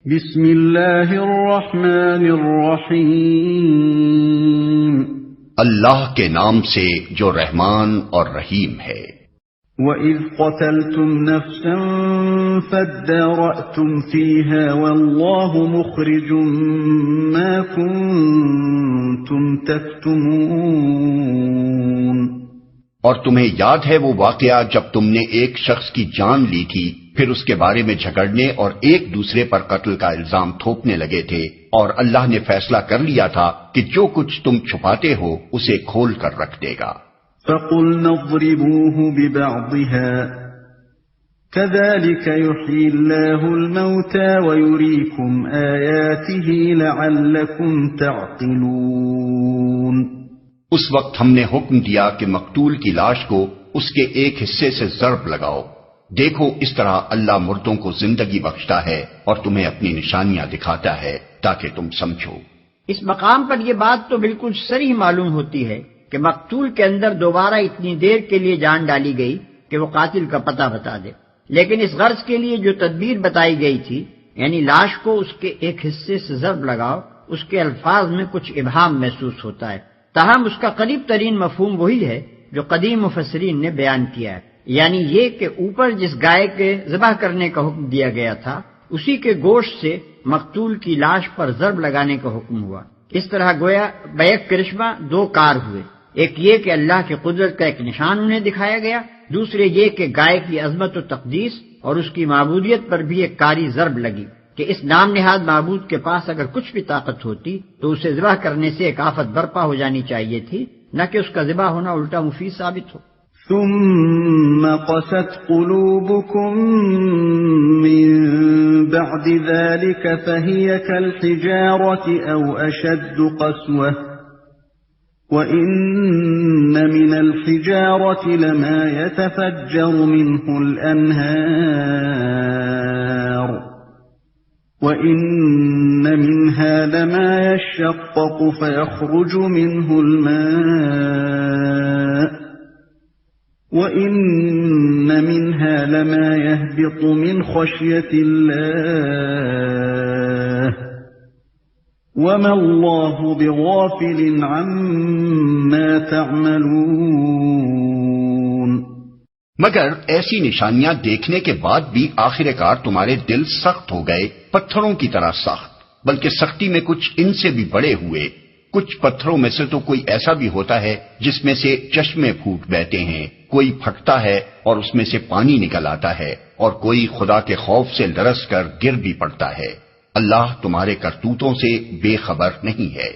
بسم اللہ الرحمن الرحیم اللہ کے نام سے جو رحمان اور رحیم ہے۔ وَإِذْ قَتَلْتُمْ نَفْسًا فَادَّارَأْتُمْ فِيهَا وَاللَّهُ مُخْرِجٌ مَا كُنتُمْ تَكْتُمُونَ۔ اور تمہیں یاد ہے وہ واقعہ جب تم نے ایک شخص کی جان لی تھی، پھر اس کے بارے میں جھگڑنے اور ایک دوسرے پر قتل کا الزام تھوپنے لگے تھے، اور اللہ نے فیصلہ کر لیا تھا کہ جو کچھ تم چھپاتے ہو اسے کھول کر رکھ دے گا۔ فَقُلْنَا اضْرِبُوهُ بِبَعْضِهَا كَذَلِكَ يُحْيِي اللَّهُ الْمَوْتَى وَيُرِيكُمْ آيَاتِهِ لَعَلَّكُمْ تَعْقِلُونَ۔ اس وقت ہم نے حکم دیا کہ مقتول کی لاش کو اس کے ایک حصے سے ضرب لگاؤ، دیکھو اس طرح اللہ مردوں کو زندگی بخشتا ہے اور تمہیں اپنی نشانیاں دکھاتا ہے تاکہ تم سمجھو۔ اس مقام پر یہ بات تو بالکل صریح معلوم ہوتی ہے کہ مقتول کے اندر دوبارہ اتنی دیر کے لیے جان ڈالی گئی کہ وہ قاتل کا پتہ بتا دے، لیکن اس غرض کے لیے جو تدبیر بتائی گئی تھی، یعنی لاش کو اس کے ایک حصے سے ضرب لگاؤ، اس کے الفاظ میں کچھ ابہام محسوس ہوتا ہے، تاہم اس کا قریب ترین مفہوم وہی ہے جو قدیم مفسرین نے بیان کیا ہے، یعنی یہ کہ اوپر جس گائے کے ذبح کرنے کا حکم دیا گیا تھا اسی کے گوشت سے مقتول کی لاش پر ضرب لگانے کا حکم ہوا۔ اس طرح گویا بیک کرشمہ دو کار ہوئے، ایک یہ کہ اللہ کی قدرت کا ایک نشان انہیں دکھایا گیا، دوسرے یہ کہ گائے کی عظمت و تقدیس اور اس کی معبودیت پر بھی ایک کاری ضرب لگی کہ اس نام نہاد معبود کے پاس اگر کچھ بھی طاقت ہوتی تو اسے ذبح کرنے سے ایک آفت برپا ہو جانی چاہیے تھی، نہ کہ اس کا ذبح ہونا الٹا مفید ثابت ہو۔ ثم قست قلوبكم من بعد ذلك فهي كالحجارة أو أشد قسوة وإن من الحجارة لما يتفجر منه الأنهار وَإِنَّ مِنْهَا لَمَا يَشَّقَّقُ فَيَخْرُجُ مِنْهُ الْمَاءُ وَإِنَّ مِنْهَا لَمَا يَهْبِطُ مِنْ خَشْيَةِ اللَّهِ وَمَا اللَّهُ بِغَافِلٍ عَمَّا تَعْمَلُونَ۔ مگر ایسی نشانیاں دیکھنے کے بعد بھی آخر کار تمہارے دل سخت ہو گئے، پتھروں کی طرح سخت، بلکہ سختی میں کچھ ان سے بھی بڑے ہوئے۔ کچھ پتھروں میں سے تو کوئی ایسا بھی ہوتا ہے جس میں سے چشمے پھوٹ بہتے ہیں، کوئی پھٹتا ہے اور اس میں سے پانی نکل آتا ہے، اور کوئی خدا کے خوف سے لرز کر گر بھی پڑتا ہے۔ اللہ تمہارے کرتوتوں سے بے خبر نہیں ہے۔